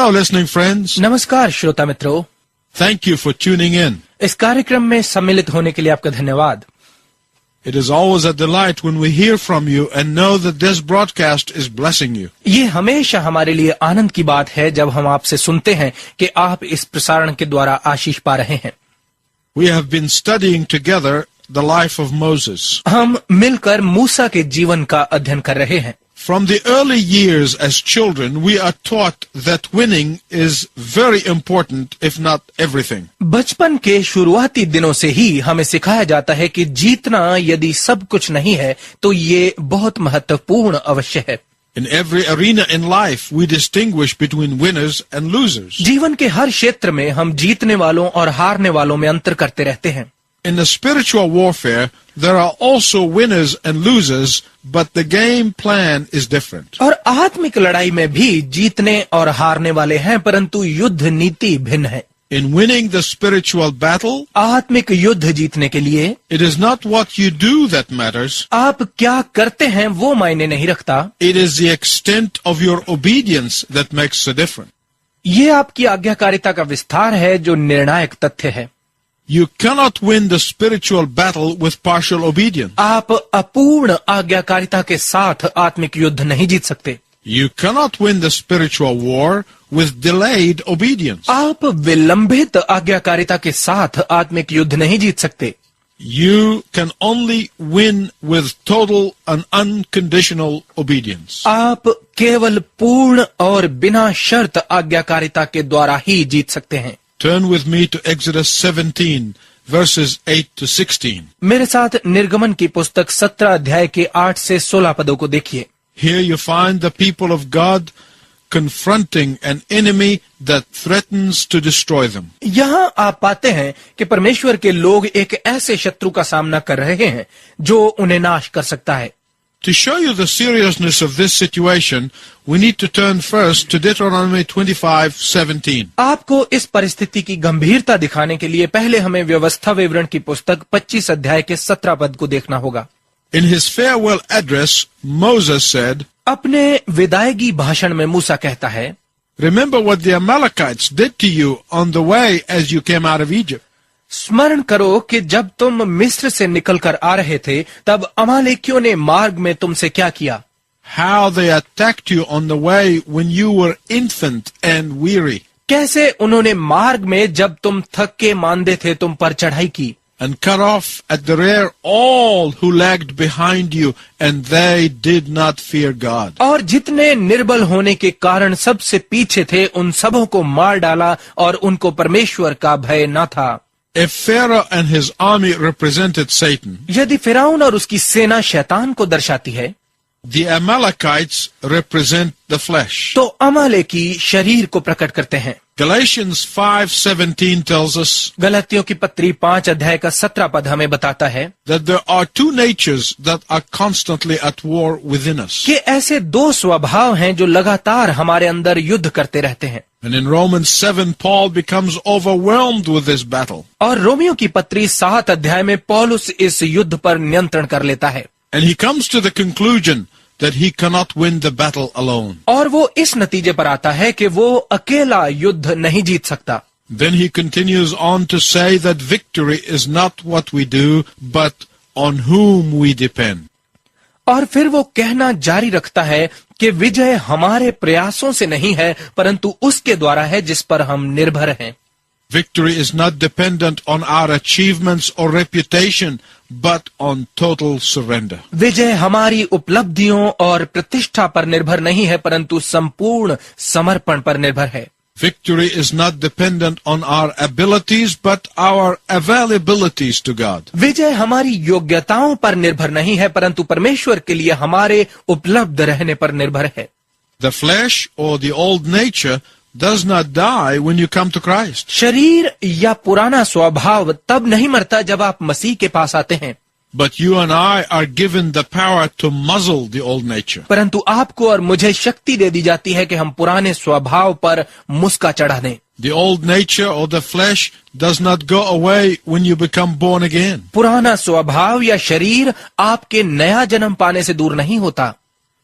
Hello, listening friends. नमस्कार श्रोता मित्रों, Thank you for tuning in. इस कार्यक्रम में सम्मिलित होने के लिए आपका धन्यवाद। It is always a delight when we hear from you and know that this broadcast is blessing you. ये हमेशा हमारे लिए आनंद की बात है जब हम आपसे सुनते हैं कि आप इस प्रसारण के द्वारा आशीष पा रहे हैं। We have been studying together the life of Moses. हम मिलकर मूसा के जीवन का अध्ययन कर रहे हैं। From the early years as children, we are taught that winning is very important, if not everything. बचपन के शुरुआती दिनों से ही हमें सिखाया जाता है कि जीतना यदि सब कुछ नहीं है तो ये बहुत महत्वपूर्ण अवश्य है। In every arena in life, we distinguish between winners and losers. जीवन के हर क्षेत्र में हम जीतने वालों और हारने वालों में अंतर करते रहते हैं। In the spiritual warfare, there are also winners and losers, but the game plan is different. और आत्मिक लड़ाई में भी जीतने और हारने वाले हैं, परंतु युद्ध नीति भिन्न है। In winning the spiritual battle, आत्मिक युद्ध जीतने के लिए it is not what you do that matters. आप क्या करते हैं वो मायने नहीं रखता, It is the extent of your obedience that makes the difference. ये आपकी आज्ञाकारिता का विस्तार है जो निर्णायक तथ्य है। You cannot win the spiritual battle with partial obedience. आप अपूर्ण आज्ञाकारिता के साथ आत्मिक युद्ध नहीं जीत सकते। You cannot win the spiritual war with delayed obedience. आप विलंबित आज्ञाकारिता के साथ आत्मिक युद्ध नहीं जीत सकते। You can only win with total and unconditional obedience. आप केवल पूर्ण और बिना शर्त आज्ञाकारिता के द्वारा ही जीत सकते हैं। Turn with me to Exodus 17, verses 8 to 16. मेरे साथ निर्गमन की पुस्तक 17 अध्याय के 8 से 16 पदों को देखिए। Here you find the people of God confronting an enemy that threatens to destroy them. यहाँ आप पाते हैं कि परमेश्वर के लोग एक ऐसे शत्रु का सामना कर रहे हैं जो उन्हें नाश कर सकता है। To show you the seriousness of this situation, we need to turn first to Deuteronomy 25:17. आपको इस परिस्थिति की गंभीरता दिखाने के लिए पहले हमें व्यवस्था विवरण की पुस्तक 25 अध्याय के 17 पद को देखना होगा। In his farewell address, Moses said, अपने विदायगी भाषण में मूसा कहता है, Remember what the Amalekites did to you on the way as you came out of Egypt. स्मरण करो कि जब तुम मिस्र से निकलकर आ रहे थे तब अमालेकियों ने मार्ग में तुमसे क्या किया। How they attacked you on the way when you were infant and weary. कैसे उन्होंने मार्ग में जब तुम थके मांदे थे तुम पर चढ़ाई की। And cut off at the rear all who lagged behind you, and they did not fear God. और जितने निर्बल होने के कारण सबसे पीछे थे उन सबों को मार डाला और उनको परमेश्वर का भय न था। If Pharaoh and his army represented Satan, यदि फिरौन और उसकी सेना शैतान को दर्शाती है, the Amalekites represent the flesh. तो अमालेकी शरीर को प्रकट करते हैं। Galatians 5:17 tells us गलतियों की पत्री 5 अध्याय का 17 पद हमें बताता है that there are two natures that are constantly at war within us. कि ऐसे दो स्वभाव हैं जो लगातार हमारे अंदर युद्ध करते रहते हैं। And in Romans 7, Paul becomes overwhelmed with this battle. और रोमियो की पत्री 7 अध्याय में पौलुस इस युद्ध पर नियंत्रण कर लेता है। And he comes to the conclusion that he cannot win the battle alone. और वो इस नतीजे पर आता है कि वो अकेला युद्ध नहीं जीत सकता। Then he continues on to say that victory is not what we do, but on whom we depend. और फिर वो कहना जारी रखता है कि विजय हमारे प्रयासों से नहीं है परंतु उसके द्वारा है जिस पर हम निर्भर हैं। Victory is not dependent on our achievements or reputation, but on total surrender. विजय हमारी उपलब्धियों और प्रतिष्ठा पर निर्भर नहीं है परंतु संपूर्ण समर्पण पर निर्भर है। Victory is not dependent on our abilities, but our availabilities to God. विजय हमारी योग्यताओं पर निर्भर नहीं है परंतु परमेश्वर के लिए हमारे उपलब्ध रहने पर निर्भर है। The flesh or the old nature does not die when you come to Christ. शरीर या पुराना स्वभाव तब नहीं मरता जब आप मसीह के पास आते हैं, But you and I are given the power to muzzle the old nature. परंतु आपको और मुझे शक्ति दे दी जाती है कि हम पुराने स्वभाव पर मुस्का चढ़ा दें। The old nature or the flesh does not go away when you become born again. पुराना स्वभाव या शरीर आपके नया जन्म पाने से दूर नहीं होता,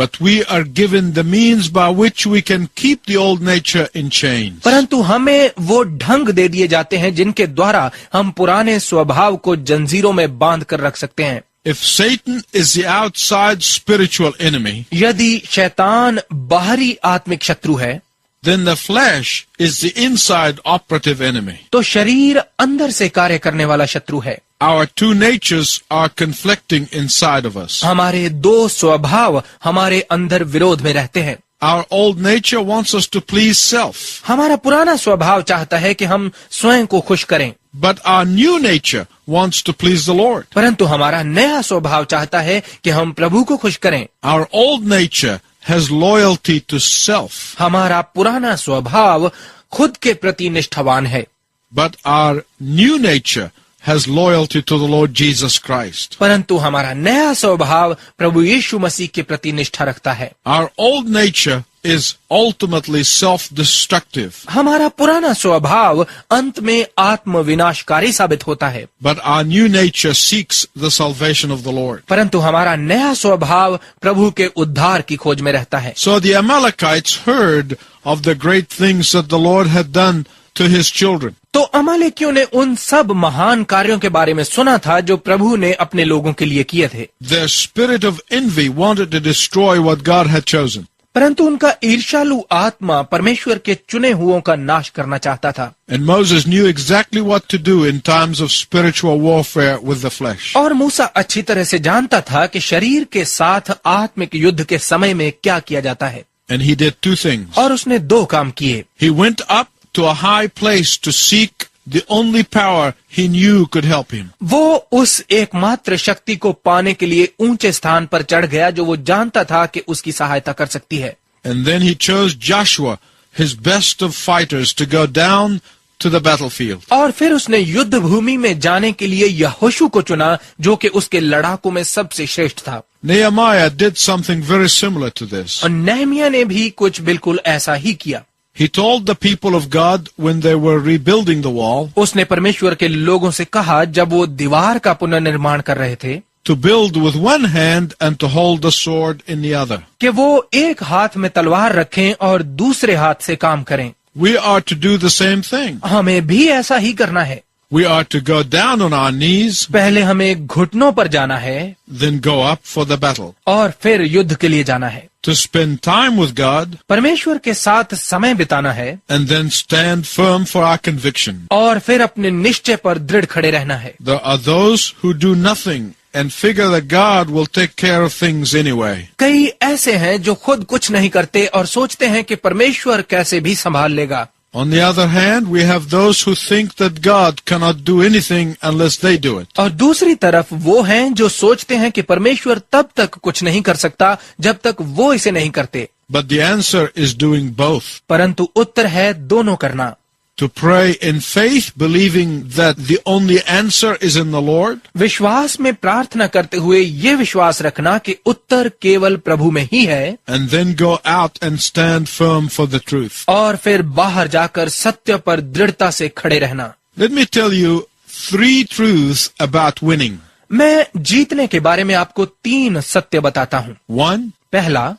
But we are given the means by which we can keep the old nature in chains. परंतु हमें वो ढंग दे दिए जाते हैं जिनके द्वारा हम पुराने स्वभाव को जंजीरों में बांध कर रख सकते हैं. If Satan is the outside spiritual enemy, यदि शैतान बाहरी आत्मिक शत्रु है, then the flesh is the inside operative enemy. तो शरीर अंदर से कार्य करने वाला शत्रु है. Our two natures are conflicting inside of us. हमारे दो स्वभाव हमारे अंदर विरोध में रहते हैं. Our old nature wants us to please self. हमारा पुराना स्वभाव चाहता है कि हम स्वयं को खुश करें. But our new nature wants to please the Lord. परंतु हमारा नया स्वभाव चाहता है कि हम प्रभु को खुश करें. Our old nature has loyalty to self. हमारा पुराना स्वभाव खुद के प्रति निष्ठावान है. But our new nature has loyalty to the Lord Jesus Christ. परंतु हमारा नया स्वभाव प्रभु यीशु मसीह के प्रति निष्ठा रखता है. Our old nature is ultimately self-destructive. हमारा पुराना स्वभाव अंत में आत्म विनाशकारी साबित होता है. But our new nature seeks the salvation of the Lord. परंतु हमारा नया स्वभाव प्रभु के उद्धार की खोज में रहता है. So the Amalekites heard of the great things that the Lord had done to his children. तो अमालेकियों ने उन सब महान कार्यों के बारे में सुना था जो प्रभु ने अपने लोगों के लिए किए थे. Their spirit of envy wanted to destroy what God had chosen. परंतु उनका ईर्ष्यालु आत्मा परमेश्वर के चुने हुओं का नाश करना चाहता था. And Moses knew exactly what to do in times of spiritual warfare with the flesh. और मूसा अच्छी तरह से जानता था कि शरीर के साथ आत्मिक युद्ध के समय में क्या किया जाता है. And he did two things. और उसने दो काम किए. He went up to a high place to seek the only power he knew could help him. वो उस एकमात्र शक्ति को पाने के लिए ऊंचे स्थान पर चढ़ गया जो वो जानता था कि उसकी सहायता कर सकती है. And then he chose Joshua, his best of fighters, to go down to the battlefield. और फिर उसने युद्ध भूमि में जाने के लिए यहोशू को चुना जो कि उसके लड़ाकों में सबसे श्रेष्ठ था. Nehemiah did something very similar to this. और नेहमिया ने भी कुछ बिल्कुल ऐसा ही किया. He told the people of God when they were rebuilding the wall उसने परमेश्वर के लोगों से कहा जब वो दीवार का पुनर्निर्माण कर रहे थे to build with one hand and to hold the sword in the other. कि वो एक हाथ में तलवार रखें और दूसरे हाथ से काम करें. We are to do the same thing. हमें भी ऐसा ही करना है. We are to go down on our knees, पहले हमें घुटनों पर जाना है, then go up for the battle. और फिर युद्ध के लिए जाना है. To spend time with God, परमेश्वर के साथ समय बिताना है, and then stand firm for our conviction. और फिर अपने निश्चय पर दृढ़ खड़े रहना है. There are those who do nothing and figure that God will take care of things anyway. कई ऐसे हैं जो खुद कुछ नहीं करते और सोचते हैं कि परमेश्वर कैसे भी संभाल लेगा. On the other hand, we have those who think that God cannot do anything unless they do it. और दूसरी तरफ वो हैं जो सोचते हैं कि परमेश्वर तब तक कुछ नहीं कर सकता जब तक वो इसे नहीं करते. But the answer is doing both. परंतु उत्तर है दोनों करना. To pray in faith, believing that the only answer is in the Lord. विश्वास में प्रार्थना करते हुए ये विश्वास रखना कि उत्तर केवल प्रभु में ही है. And then go out and stand firm for the truth. और फिर बाहर जाकर सत्य पर दृढ़ता से खड़े रहना. Let me tell you 3 truths about winning. मैं जीतने के बारे में आपको 3 सत्य बताता हूँ. 1. पहला,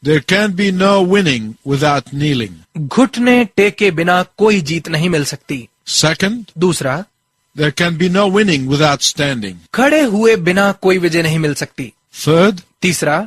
There can be no winning without kneeling. घुटने टेके बिना कोई जीत नहीं मिल सकती. 2. दूसरा, There can be no winning without standing. खड़े हुए बिना कोई विजय नहीं मिल सकती. 3. तीसरा,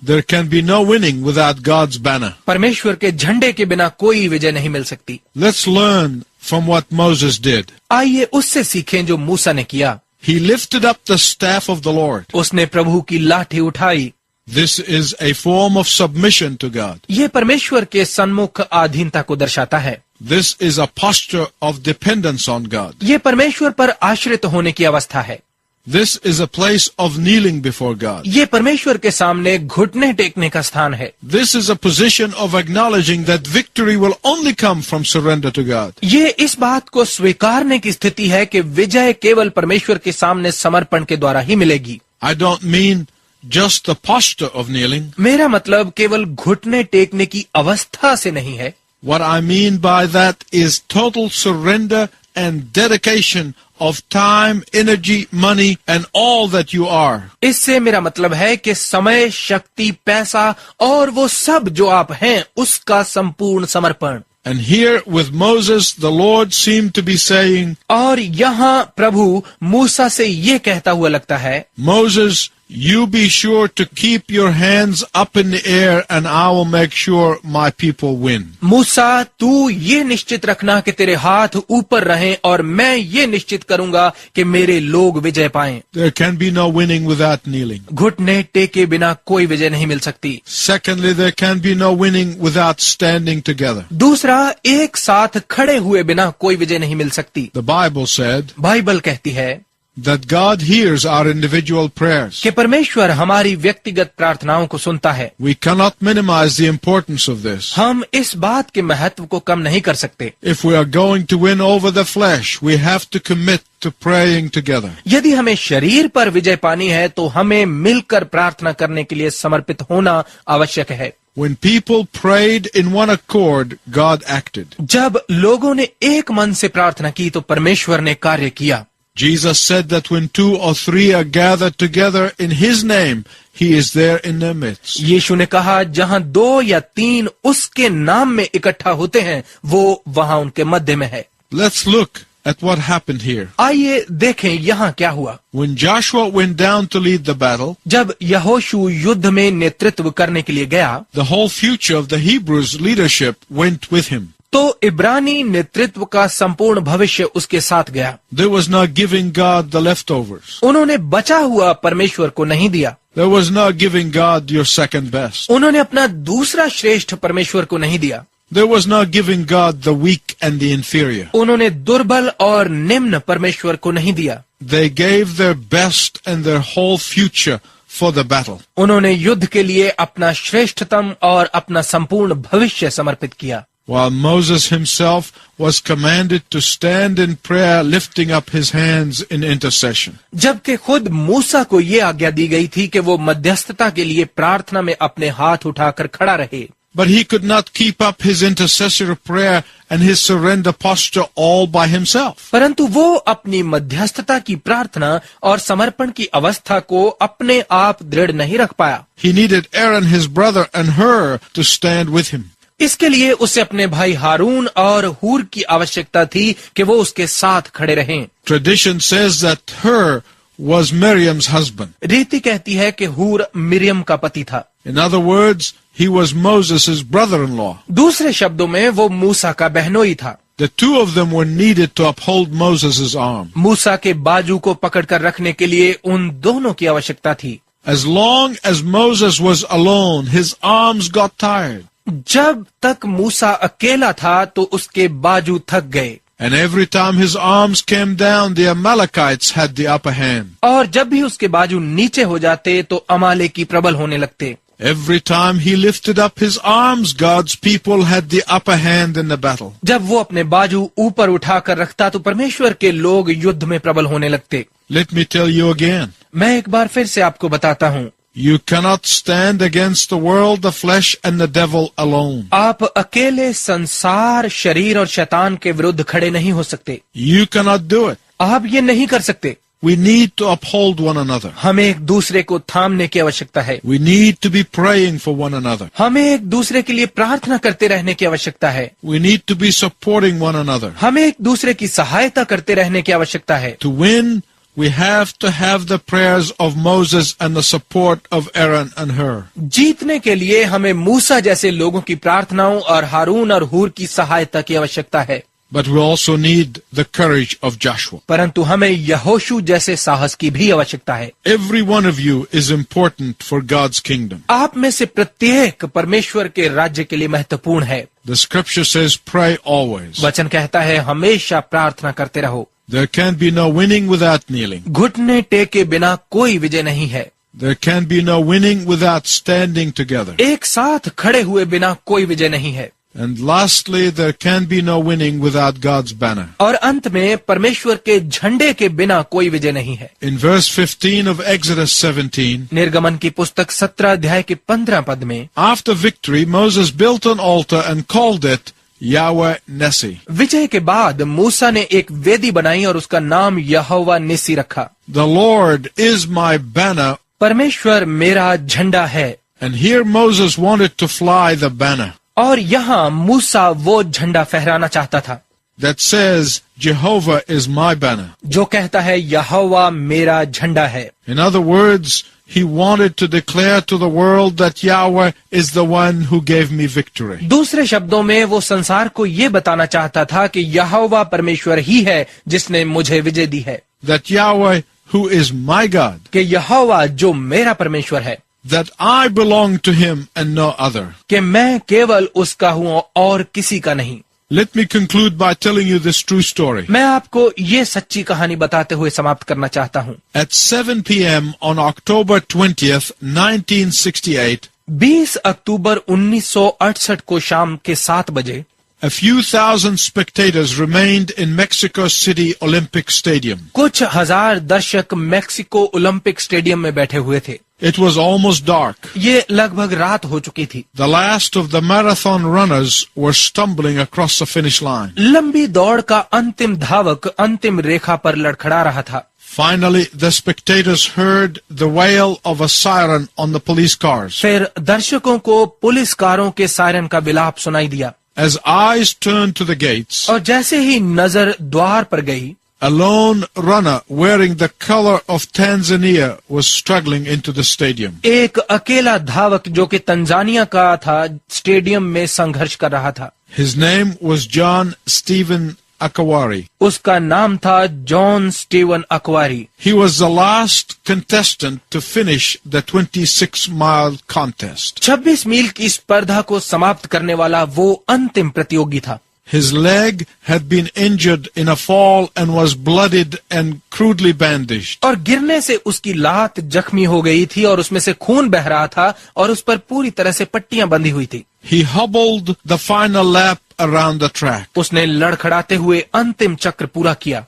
There can be no winning without God's banner. परमेश्वर के झंडे के बिना कोई विजय नहीं मिल सकती. Let's learn from what Moses did. आइए उससे सीखें जो मूसा ने किया. He lifted up the staff of the Lord. उसने प्रभु की लाठी उठाई. This is a form of submission to God. ये परमेश्वर के सन्मुख अधीनता को दर्शाता है. This is a posture of dependence on God. ये परमेश्वर पर आश्रित होने की अवस्था है. This is a place of kneeling before God. ये परमेश्वर के सामने घुटने टेकने का स्थान है. This is a position of acknowledging that victory will only come from surrender to God. ये इस बात को स्वीकारने की स्थिति है कि विजय केवल परमेश्वर के सामने समर्पण के द्वारा ही मिलेगी. I don't mean just the posture of kneeling. मेरा मतलब केवल घुटने टेकने की अवस्था से नहीं है. What I mean by that is total surrender and dedication of time, energy, money, and all that you are. इससे मेरा मतलब है कि समय, शक्ति, पैसा और वो सब जो आप हैं उसका संपूर्ण समर्पण। And here with Moses, the Lord seemed to be saying, और यहाँ प्रभु मूसा से ये कहता हुआ लगता है, Moses, you be sure to keep your hands up in the air and I will make sure my people win. मूसा, तू ये निश्चित रखना कि तेरे हाथ ऊपर रहें और मैं ये निश्चित करूंगा कि मेरे लोग विजय पाएं। There can be no winning without kneeling. घुटने टेके बिना कोई विजय नहीं मिल सकती। Secondly, there can be no winning without standing together. दूसरा, एक साथ खड़े हुए बिना कोई विजय नहीं मिल सकती। The Bible said बाइबल कहती है that God hears our individual prayers. कि परमेश्वर हमारी व्यक्तिगत प्रार्थनाओं को सुनता है। We cannot minimize the importance of this. हम इस बात के महत्व को कम नहीं कर सकते। If we are going to win over the flesh, we have to commit to praying together. यदि हमें शरीर पर विजय पानी है तो हमें मिलकर प्रार्थना करने के लिए समर्पित होना आवश्यक है। When people prayed in one accord, God acted. जब लोगों ने एक मन से प्रार्थना की तो परमेश्वर ने कार्य किया। Jesus said that when 2 or 3 are gathered together in His name, He is there in their midst. यीशु ने कहा, जहां 2 या 3 उसके नाम में इकट्ठा होते हैं वो वहां उनके मध्य में है। Let's look at what happened here. आइए देखें यहाँ क्या हुआ। When Joshua went down to lead the battle, जब यहोशू युद्ध में नेतृत्व करने के लिए गया the whole future of the Hebrews' leadership went with him. तो इब्रानी नेतृत्व का संपूर्ण भविष्य उसके साथ गया। There was no giving God the leftovers. उन्होंने बचा हुआ परमेश्वर को नहीं दिया। There was no giving God your second best. उन्होंने अपना दूसरा श्रेष्ठ परमेश्वर को नहीं दिया। There was no giving God the weak and the inferior. उन्होंने दुर्बल और निम्न परमेश्वर को नहीं दिया। They gave their best and their whole future for the battle. उन्होंने युद्ध के लिए अपना श्रेष्ठतम और अपना संपूर्ण भविष्य समर्पित किया। While Moses himself was commanded to stand in prayer, lifting up his hands in intercession. जबकि खुद मूसा को ये आज्ञा दी गई थी कि वो मध्यस्थता के लिए प्रार्थना में अपने हाथ उठाकर खड़ा रहे। But he could not keep up his intercessory prayer and his surrender posture all by himself. परंतु वो अपनी मध्यस्थता की प्रार्थना और समर्पण की अवस्था को अपने आप दृढ़ नहीं रख पाया। He needed Aaron, his brother, and Hur to stand with him. इसके लिए उसे अपने भाई हारून और हूर की आवश्यकता थी कि वो उसके साथ खड़े रहें। Tradition says that Hur was Miriam's husband. रीति कहती है कि हूर मिरियम का पति था। In other words, he was Moses' brother-in-law. दूसरे शब्दों में वो मूसा का बहनोई था। The two of them were needed to uphold Moses' arm. मूसा के बाजू को पकड़कर रखने के लिए उन दोनों की आवश्यकता थी। As long as Moses was alone, his arms got tired. जब तक मूसा अकेला था तो उसके बाजू थक गए। And every time his arms came down, the Amalekites had the upper hand. और जब भी उसके बाजू नीचे हो जाते तो अमालेकी प्रबल होने लगते। Every time he lifted up his arms, God's people had the upper hand in the battle. जब वो अपने बाजू ऊपर उठाकर रखता तो परमेश्वर के लोग युद्ध में प्रबल होने लगते। Let me tell you again. मैं एक बार फिर से आपको बताता हूँ, You cannot stand against the world, the flesh, and the devil alone. आप अकेले संसार, शरीर और शैतान के विरुद्ध खड़े नहीं हो सकते। You cannot do it. आप ये नहीं कर सकते। We need to uphold one another. हमें एक दूसरे को थामने की आवश्यकता है। We need to be praying for one another. हमें एक दूसरे के लिए प्रार्थना करते रहने की आवश्यकता है। We need to be supporting one another. हमें एक दूसरे की सहायता करते रहने की आवश्यकता है। To win, we have to have the prayers of Moses and the support of Aaron and Hur. जीतने के लिए हमें मूसा जैसे लोगों की प्रार्थनाओं और हारून और हूर की सहायता की आवश्यकता है। But we also need the courage of Joshua. परंतु हमें यहोशू जैसे साहस की भी आवश्यकता है। Every one of you is important for God's kingdom. आप में से प्रत्येक परमेश्वर के राज्य के लिए महत्वपूर्ण है। The scripture says, pray always. वचन कहता है हमेशा प्रार्थना करते रहो। There can be no winning without kneeling. घुटने टेके बिना कोई विजय नहीं है। There can be no winning without standing together. एक साथ खड़े हुए बिना कोई विजय नहीं है। And lastly, there can be no winning without God's banner. और अंत में परमेश्वर के झंडे के बिना कोई विजय नहीं है। In verse 15 of Exodus 17, निर्गमन की पुस्तक 17 अध्याय के 15 पद में, after victory, Moses built an altar and called it Yahweh Nessi. विजय के बाद मूसा ने एक वेदी बनाई और उसका नाम यहोवा निस्सी रखा। The Lord is my banner. परमेश्वर मेरा झंडा है। And here Moses wanted to fly the banner और यहाँ मूसा वो झंडा फहराना चाहता था that says Jehovah is my banner. जो कहता है यहोवा मेरा झंडा है। In other words, he wanted to declare to the world that Yahweh is the one who gave me victory. दूसरे शब्दों में वो संसार को ये बताना चाहता था कि यहोवा परमेश्वर ही है जिसने मुझे विजय दी है। That Yahweh, who is my God, कि यहोवा जो मेरा परमेश्वर है, that I belong to him and no other. कि मैं केवल उसका हूँ और किसी का नहीं। Let me conclude by telling you this true story. मैं आपको ये सच्ची कहानी बताते हुए समाप्त करना चाहता हूँ। At 7 p.m. on October 20th, 1968, 20 अक्टूबर 1968 को शाम के 7 बजे a few thousand spectators remained in Mexico City Olympic Stadium. कुछ हजार दर्शक मेक्सिको ओलंपिक स्टेडियम में बैठे हुए थे। It was almost dark. ये लगभग रात हो चुकी थी। The last of the marathon runners were stumbling across the finish line. लंबी दौड़ का अंतिम धावक अंतिम रेखा पर लड़खड़ा रहा था। Finally, the spectators heard the wail of a siren on the police cars. फिर दर्शकों को पुलिस कारों के सायरन का विलाप सुनाई दिया। As eyes turned to the gates, और जैसे ही नजर द्वार पर गई, a lone runner wearing the color of Tanzania was struggling into the stadium. एक अकेला धावक जो कि तंजानिया का था स्टेडियम में संघर्ष कर रहा था। His name was John Stephen Akawari. उसका नाम था जॉन स्टीवन अकवारी। He was the last contestant to finish the 26-mile contest. 26 मील की स्पर्धा को समाप्त करने वाला वो अंतिम प्रतियोगी था। His leg had been injured in a fall and was bloodied and crudely bandaged. और गिरने से उसकी लात जख्मी हो गई थी और उसमें से खून बह रहा था और उस पर पूरी तरह से पट्टियां बंधी हुई थी। He hobbled the final lap around the track. उसने लड़खड़ाते हुए अंतिम चक्र पूरा किया।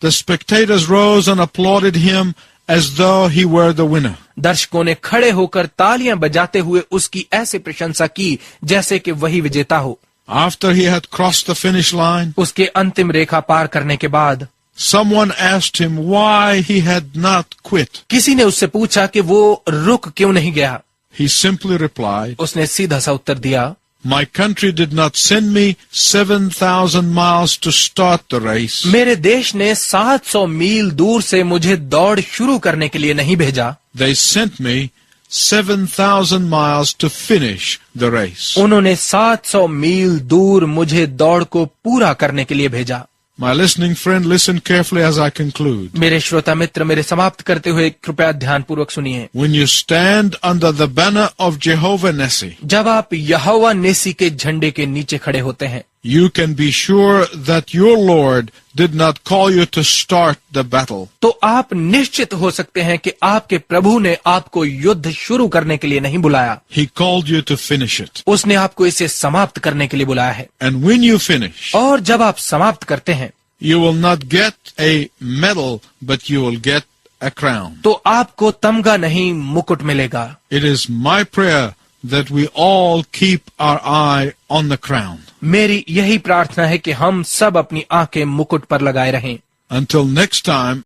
The spectators rose and applauded him as though he were the winner. दर्शकों ने खड़े होकर तालियां बजाते हुए उसकी ऐसे प्रशंसा की जैसे कि वही विजेता हो। After he had crossed the finish line, उसके अंतिम रेखा पार करने के बाद someone asked him why he had not quit. किसी ने उससे पूछा कि वो रुक क्यों नहीं गया। He simply replied, उसने सीधा सा उत्तर दिया, My country did not send me 7,000 miles to start the race. मेरे देश ने 700 मील दूर से मुझे दौड़ शुरू करने के लिए नहीं भेजा। They sent me 7,000 miles to finish the race. उन्होंने 700 मील दूर मुझे दौड़ को पूरा करने के लिए भेजा। My listening friend, listen carefully as I conclude. मेरे श्रोता मित्र, मेरे समाप्त करते हुए कृपया ध्यानपूर्वक सुनिए। When you stand under the banner of Jehovah Nessi, जब आप यहोवा नेसी के झंडे के नीचे खड़े होते हैं, you can be sure that your Lord did not call you to start the battle. तो आप निश्चित हो सकते हैं कि आपके प्रभु ने आपको युद्ध शुरू करने के लिए नहीं बुलाया। He called you to finish it. उसने आपको इसे समाप्त करने के लिए बुलाया है। And when you finish, और जब आप समाप्त करते हैं, you will not get a medal, but you will get a crown. तो आपको तमगा नहीं मुकुट मिलेगा। It is my prayer that we all keep our eye on the crown. मेरी यही प्रार्थना है कि हम सब अपनी आंखें मुकुट पर लगाए रहें। Until next time,